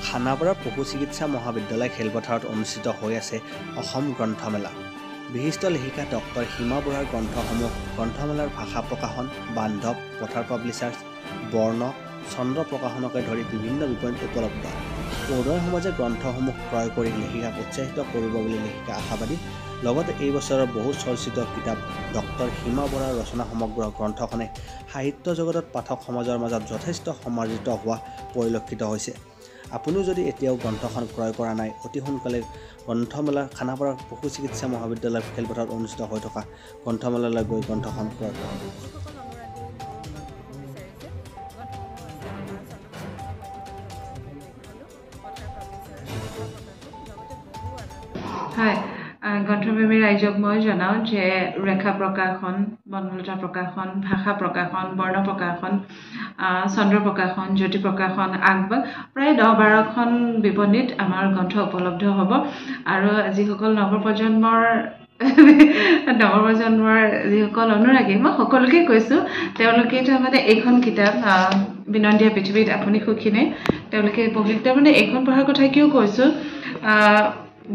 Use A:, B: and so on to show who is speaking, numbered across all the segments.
A: খানাপাৰা পশু চিকিৎসা মহাবিদ্যালয় খেলপথাৰত অনুষ্ঠিত হৈ আছে অসম গ্ৰন্থমেলা। বিশিষ্ট লেখিকা ডক্টৰ হিমা বৰুৱাৰ গ্ৰন্থসমূহ গ্ৰন্থমেলাৰ ভাষা প্ৰকাশন, বান্ধৱ, পথাৰ পাব্লিচাৰ্ছ, বৰ্ণ, চন্দ্ৰ প্ৰকাশনকে ধৰি বিভিন্ন বিপণীত উপলব্ধ। পঢ়ুৱৈ সমাজে গ্ৰন্থসমূহ ক্ৰয় কৰি লেখিকাক উৎসাহিত কৰিব বুলি লেখিকা আশাবাদী। লগতে এই বছৰৰ বহু চৰ্চিত কিতাপ ডক্টৰ হিমা বৰুৱাৰ ৰচনা সমগ্ৰ গ্ৰন্থখনে সাহিত্য জগতত পাঠক সমাজৰ মাজত যথেষ্ট সমাদৃত হোৱা পৰিলক্ষিত হৈছে। আপুনিও যদি এতিয়াও গ্ৰন্থখন ক্ৰয় কৰা নাই, অতি সোনকালে গ্ৰন্থমেলা খানাপাৰা পশু চিকিৎসা মহাবিদ্যালয়ৰ খেলপথাৰত অনুষ্ঠিত হৈ থকা গ্ৰন্থমেলালৈ গৈ গ্ৰন্থখন ক্ৰয় কৰক।
B: হাই, গ্ৰন্থপ্ৰেমী ৰাইজক মই জনাওঁ যে ৰেখা প্ৰকাশন, বনলতা প্ৰকাশন, ভাষা প্ৰকাশন, বৰ্ণ প্ৰকাশন, চন্দ্ৰ প্ৰকাশন, জ্যোতি প্ৰকাশন আগবাগ প্ৰায় 10-12খন বিপণীত আমাৰ গ্ৰন্থ উপলব্ধ হ'ব। আৰু যিসকল নৱপ্ৰজন্মৰ যিসকল অনুৰাগী, মই সকলোকে কৈছোঁ, তেওঁলোকে তাৰমানে এইখন কিতাপ বিনন্দীয়া পৃথিৱীত আপুনি সুখীনে তেওঁলোকে পঢ়ি, তাৰমানে এইখন পঢ়াৰ কথা কিয় কৈছোঁ,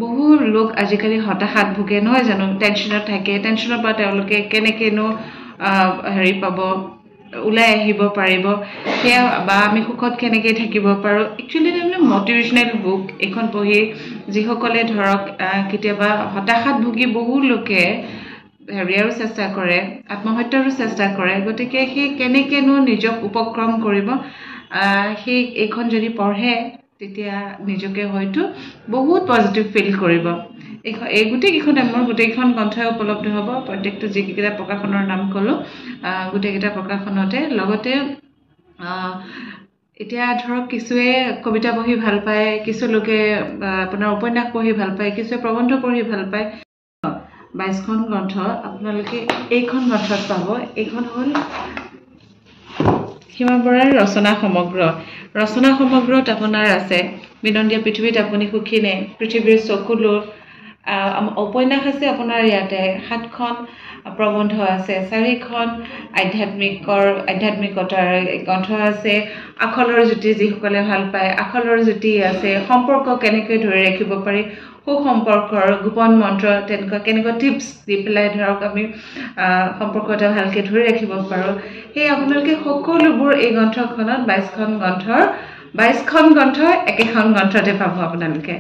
B: বহু লোক আজিকালি হতাশাত ভোগে নহয় জানো, টেনশ্যনত থাকে, টেনশ্যনৰ পৰা তেওঁলোকে কেনেকৈনো পাব, ওলাই আহিব পাৰিব, সেয়া বা আমি সুখত কেনেকৈ থাকিব পাৰোঁ। একচুৱেলি তাৰমানে মটিভেশ্যনেল বুক এইখন পঢ়ি যিসকলে ধৰক কেতিয়াবা হতাশাত ভুগি বহু লোকে হেৰিয়াৰো চেষ্টা কৰে, আত্মহত্যাৰো চেষ্টা কৰে, গতিকে সেই কেনেকৈনো নিজক উপক্ৰম কৰিব, সেই এইখন যদি পঢ়ে তেতিয়া নিজকে হয়তো বহুত পজিটিভ ফিল কৰিব। এই গোটেইকেইখন মোৰ গোটেইকেইখন গ্ৰন্থই উপলব্ধ হ'ব। প্ৰত্যেকটো যিকেইটা প্ৰকাশনৰ নাম ক'লোঁ, গোটেইকেইটা প্ৰকাশনতে। লগতে এতিয়া ধৰক কিছুৱে কবিতা পঢ়ি ভাল পায়, কিছু লোকে আপোনাৰ উপন্যাস পঢ়ি ভাল পায়, কিছুৱে প্ৰবন্ধ পঢ়ি ভাল পায়। 22খন গ্ৰন্থ আপোনালোকে এইখন গ্ৰন্থত পাব। এইখন হ'ল হিমা বৰুৱাৰ ৰচনা সমগ্ৰ। ৰচনা সমগ্ৰত আপোনাৰ আছে বিনন্দীয়া পৃথিৱীত আপুনি সুখীনে, পৃথিৱীৰ চকুলো, উপন্যাস আছে আপোনাৰ ইয়াতে 7খন, প্ৰবন্ধ আছে 4খন, আধ্যাত্মিকতাৰ গ্ৰন্থ আছে, আখলৰ জ্যোতি যিসকলে ভাল পায় আখলৰ জ্যোতি আছে, সম্পৰ্ক কেনেকৈ ধৰি ৰাখিব পাৰি, সুসম্পৰ্কৰ গোপন মন্ত্ৰ, তেনেকুৱা কেনেকুৱা টিপছ দি পেলাই ধৰক আমি সম্পৰ্ক এটা ভালকৈ ধৰি ৰাখিব পাৰোঁ, সেই আপোনালোকে সকলোবোৰ এই গ্ৰন্থখনত 22খন গ্ৰন্থ একেখন গ্ৰন্থতে পাব আপোনালোকে।